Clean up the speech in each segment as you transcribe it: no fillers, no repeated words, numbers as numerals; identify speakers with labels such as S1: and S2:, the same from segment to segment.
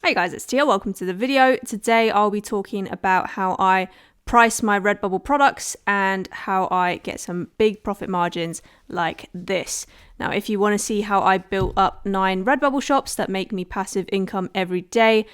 S1: Hey guys, it's Tia. Welcome to the video. Today I'll be talking about how I price my Redbubble products and how I get some big profit margins like this. Now, if you want to see how I built up 9 Redbubble shops that make me passive income every day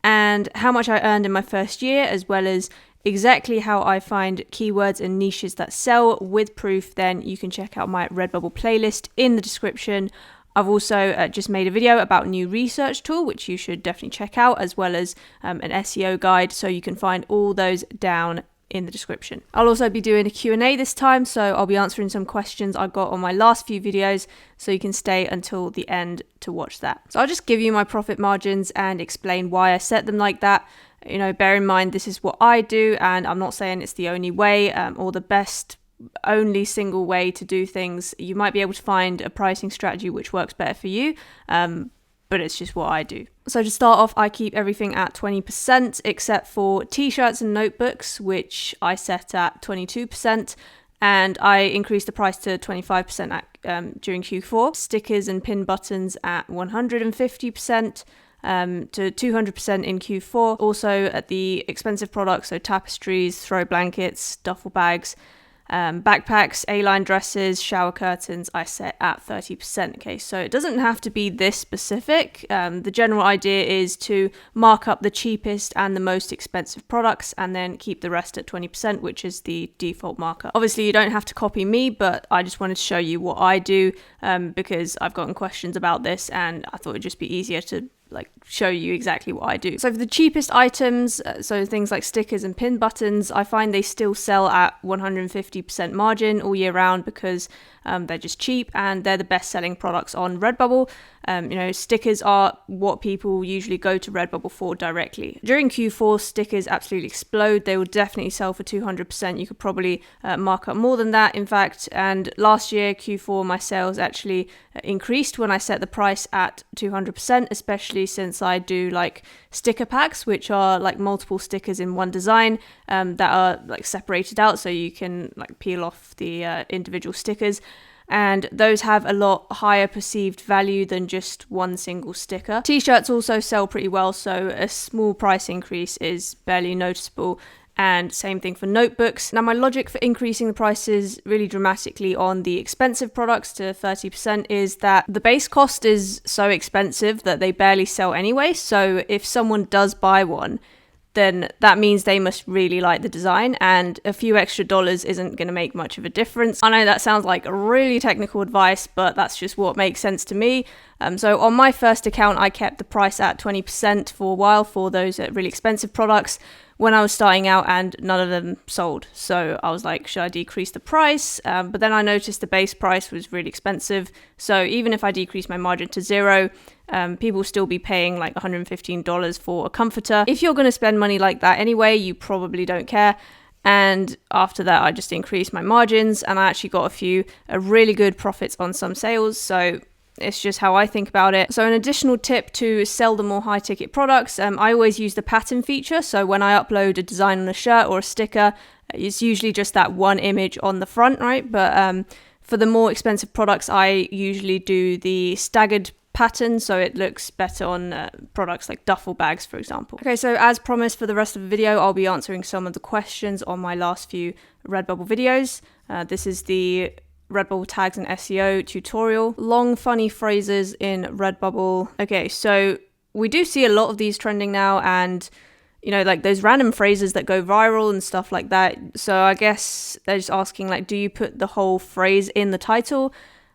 S1: and how much I earned in my first year, as well as exactly how I find keywords and niches that sell with proof, then you can check out my Redbubble playlist in the description. I've also just made a video about a new research tool, which you should definitely check out, as well as an SEO guide, so you can find all those down in the description. I'll also be doing a Q&A this time, so I'll be answering some questions I got on my last few videos, so you can stay until the end to watch that. So I'll just give you my profit margins and explain why I set them like that. You know, bear in mind this is what I do, and I'm not saying it's the only way or the best only single way to do things. You might be able to find a pricing strategy which works better for you, but it's just what I do. So to start off, I keep everything at 20% except for t-shirts and notebooks, which I set at 22%, and I increased the price to 25% during Q4. Stickers and pin buttons at 150%. To 200% in Q4. Also at the expensive products, so tapestries, throw blankets, duffel bags, backpacks, A-line dresses, shower curtains, I set at 30%. Okay, so it doesn't have to be this specific. The general idea is to mark up the cheapest and the most expensive products and then keep the rest at 20%, which is the default markup. Obviously, you don't have to copy me, but I just wanted to show you what I do because I've gotten questions about this and I thought it'd just be easier to show you exactly what I do. So for the cheapest items, so things like stickers and pin buttons, I find they still sell at 150% margin all year round because they're just cheap and they're the best selling products on Redbubble. Stickers are what people usually go to Redbubble for directly. During Q4, stickers absolutely explode. They will definitely sell for 200%. You could probably mark up more than that, in fact. And last year, Q4, my sales actually increased when I set the price at 200%, especially since I do sticker packs, which are multiple stickers in one design that are separated out, so you can peel off the individual stickers. And those have a lot higher perceived value than just one single sticker. T-shirts also sell pretty well, so a small price increase is barely noticeable. And same thing for notebooks. Now, my logic for increasing the prices really dramatically on the expensive products to 30% is that the base cost is so expensive that they barely sell anyway. So if someone does buy one, then that means they must really like the design, and a few extra dollars isn't going to make much of a difference. I know that sounds like really technical advice, but that's just what makes sense to me. So on my first account, I kept the price at 20% for a while for those really expensive products when I was starting out, and none of them sold. So I was like, should I decrease the price? But then I noticed the base price was really expensive. So even if I decrease my margin to 0, people will still be paying $115 for a comforter. If you're going to spend money like that anyway, you probably don't care. And after that, I just increased my margins, and I actually got a few really good profits on some sales. So it's just how I think about it. So an additional tip to sell the more high ticket products, I always use the pattern feature. So when I upload a design on a shirt or a sticker, it's usually just that one image on the front, right? But for the more expensive products, I usually do the staggered pattern, so it looks better on products like duffel bags, for example. Okay, so as promised, for the rest of the video, I'll be answering some of the questions on my last few Redbubble videos. This is the Redbubble tags and SEO tutorial. Long funny phrases in Redbubble. Okay, so we do see a lot of these trending now, and those random phrases that go viral and stuff like that. So I guess they're just asking do you put the whole phrase in the title?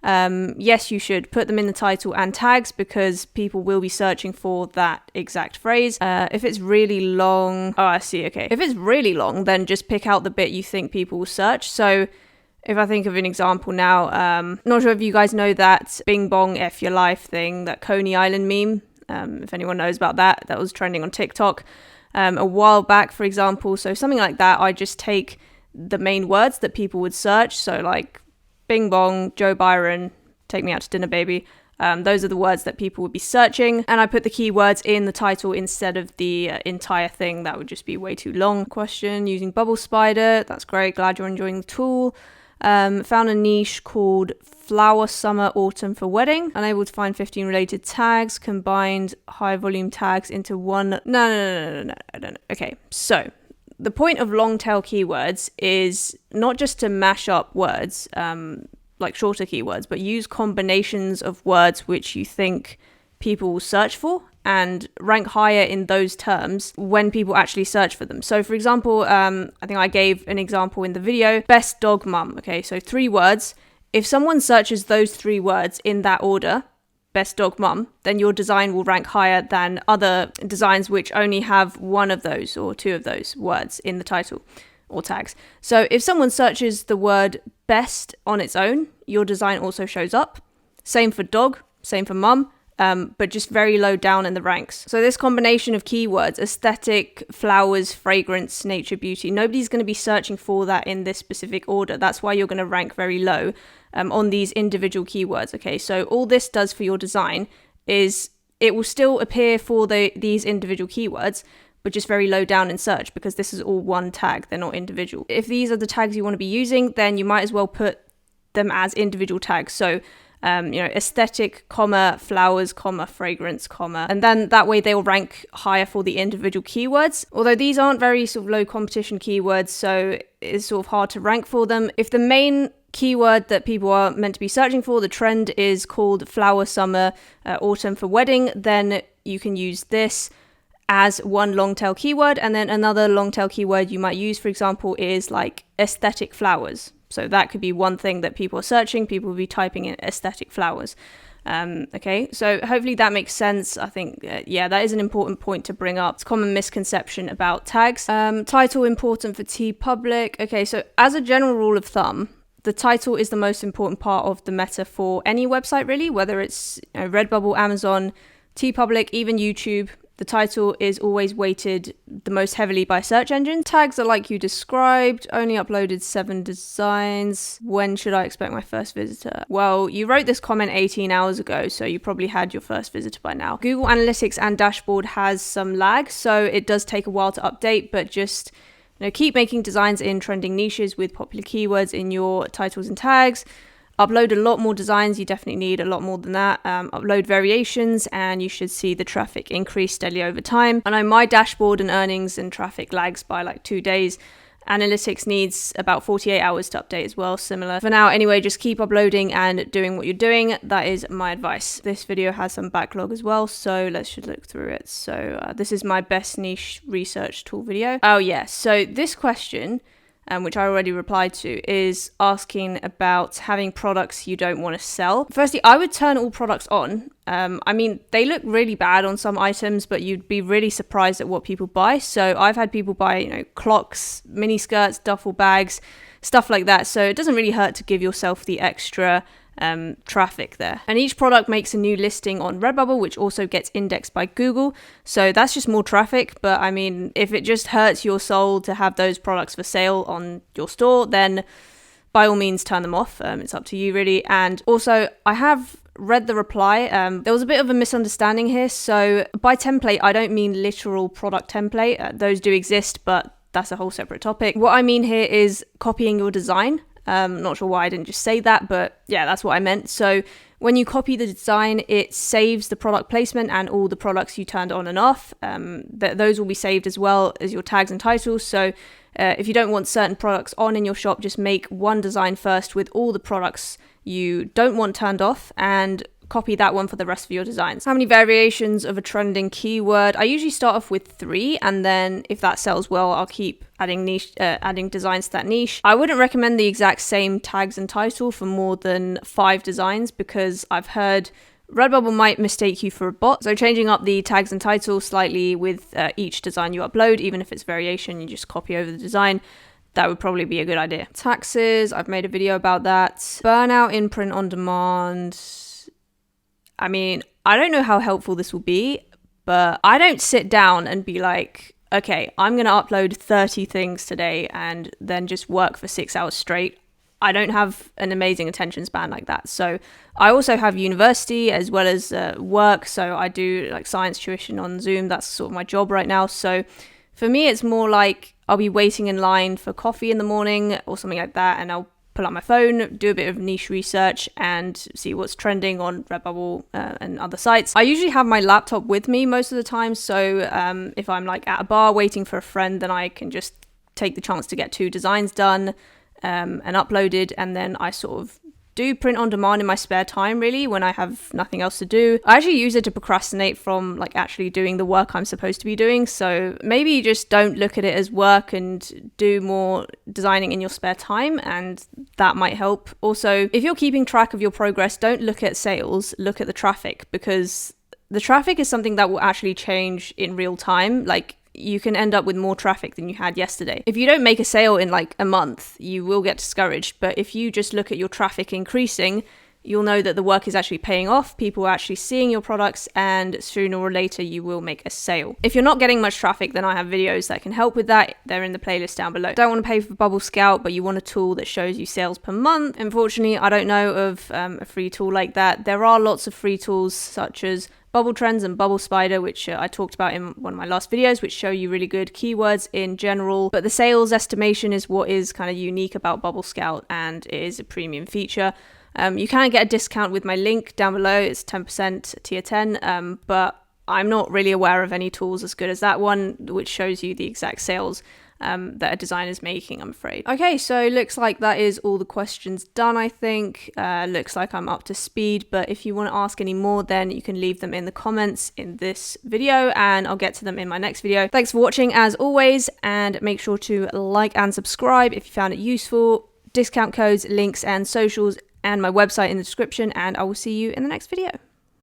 S1: Yes, you should put them in the title and tags because people will be searching for that exact phrase. If it's really long, I see, okay. If it's really long, then just pick out the bit you think people will search. So if I think of an example now, not sure if you guys know that Bing Bong F Your Life thing, that Coney Island meme, if anyone knows about that was trending on TikTok a while back, for example. So something like that, I just take the main words that people would search. So Bing Bong, Joe Byron, take me out to dinner, baby. Those are the words that people would be searching, and I put the keywords in the title instead of the entire thing. That would just be way too long. Question using Bubble Spider. That's great. Glad you're enjoying the tool. Found a niche called flower, summer, autumn for wedding. Unable to find 15 related tags, combined high volume tags into one. No. Okay, so the point of long tail keywords is not just to mash up words, like shorter keywords, but use combinations of words which you think people will search for and rank higher in those terms when people actually search for them. So for example, I think I gave an example in the video, best dog mum. Okay, so 3 words. If someone searches those 3 words in that order, best dog mum, then your design will rank higher than other designs which only have 1 of those or 2 of those words in the title or tags. So if someone searches the word best on its own, your design also shows up. Same for dog, same for mum, but just very low down in the ranks. So this combination of keywords, aesthetic, flowers, fragrance, nature, beauty, nobody's going to be searching for that in this specific order. That's why you're going to rank very low on these individual keywords. Okay, so all this does for your design is it will still appear for these individual keywords, but just very low down in search because this is all one tag, they're not individual. If these are the tags you want to be using, then you might as well put them as individual tags. So aesthetic, flowers, fragrance, and then that way they'll rank higher for the individual keywords. Although these aren't very sort of low competition keywords, so it's sort of hard to rank for them. If the main keyword that people are meant to be searching for, the trend is called flower, summer, autumn for wedding, then you can use this as one long tail keyword, and then another long tail keyword you might use, for example, is like aesthetic flowers. So that could be one thing that people are searching. People will be typing in aesthetic flowers. Okay, so hopefully that makes sense. I think, that is an important point to bring up. It's a common misconception about tags. Title important for TeePublic. Okay, so as a general rule of thumb, the title is the most important part of the meta for any website, really, whether it's Redbubble, Amazon, TeePublic, even YouTube. The title is always weighted the most heavily by search engines. Tags are like you described, only uploaded 7 designs. When should I expect my first visitor? Well, you wrote this comment 18 hours ago, so you probably had your first visitor by now. Google Analytics and dashboard has some lag, so it does take a while to update, but just keep making designs in trending niches with popular keywords in your titles and tags. Upload a lot more designs, you definitely need a lot more than that. Upload variations and you should see the traffic increase steadily over time. I know my dashboard and earnings and traffic lags by like 2 days. Analytics needs about 48 hours to update as well, similar. For now, anyway, just keep uploading and doing what you're doing. That is my advice. This video has some backlog as well, so let's just look through it. So this is my best niche research tool video. Oh yeah, so this question, which I already replied to, is asking about having products you don't want to sell. Firstly, I would turn all products on. They look really bad on some items, but you'd be really surprised at what people buy. So I've had people buy, clocks, mini skirts, duffel bags, stuff like that. So it doesn't really hurt to give yourself the extra traffic there. And each product makes a new listing on Redbubble, which also gets indexed by Google. So that's just more traffic. But if it just hurts your soul to have those products for sale on your store, then by all means turn them off. It's up to you really. And also I have read the reply. There was a bit of a misunderstanding here. So by template, I don't mean literal product template. Those do exist, but that's a whole separate topic. What I mean here is copying your design. Not sure why I didn't just say that, but yeah, that's what I meant. So when you copy the design, it saves the product placement and all the products you turned on and off. Those will be saved as well as your tags and titles. So if you don't want certain products on in your shop, just make one design first with all the products you don't want turned off and copy that one for the rest of your designs. How many variations of a trending keyword? I usually start off with 3, and then if that sells well, I'll keep adding designs to that niche. I wouldn't recommend the exact same tags and title for more than 5 designs because I've heard Redbubble might mistake you for a bot. So changing up the tags and title slightly with each design you upload, even if it's variation, you just copy over the design. That would probably be a good idea. Taxes, I've made a video about that. Burnout in print on demand. I don't know how helpful this will be, but I don't sit down and be like, okay, I'm going to upload 30 things today and then just work for 6 hours straight. I don't have an amazing attention span like that. So I also have university as well as work. So I do like science tuition on Zoom. That's sort of my job right now. So for me, it's more like I'll be waiting in line for coffee in the morning or something like that. And I'll pull out my phone, do a bit of niche research and see what's trending on Redbubble and other sites. I usually have my laptop with me most of the time, so if I'm like at a bar waiting for a friend, then I can just take the chance to get 2 designs done and uploaded, and then I sort of do print on demand in my spare time, really, when I have nothing else to do. I actually use it to procrastinate from like actually doing the work I'm supposed to be doing. So maybe you just don't look at it as work and do more designing in your spare time, and that might help. Also, if you're keeping track of your progress, don't look at sales, look at the traffic, because the traffic is something that will actually change in real time. Like, you can end up with more traffic than you had yesterday. If you don't make a sale in like a month, you will get discouraged. But if you just look at your traffic increasing, you'll know that the work is actually paying off. People are actually seeing your products, and sooner or later you will make a sale. If you're not getting much traffic, then I have videos that can help with that. They're in the playlist down below. Don't want to pay for Bubble Scout, but you want a tool that shows you sales per month. Unfortunately, I don't know of a free tool like that. There are lots of free tools such as Bubble Trends and Bubble Spider, which I talked about in one of my last videos, which show you really good keywords in general. But the sales estimation is what is kind of unique about Bubble Scout, and it is a premium feature. You can get a discount with my link down below. It's 10% tier 10, but I'm not really aware of any tools as good as that one, which shows you the exact sales that a designer's making, I'm afraid. Okay, so looks like that is all the questions done, I think. Looks like I'm up to speed, but if you want to ask any more, then you can leave them in the comments in this video, and I'll get to them in my next video. Thanks for watching as always, and make sure to like and subscribe if you found it useful. Discount codes, links and socials and my website in the description, and I will see you in the next video.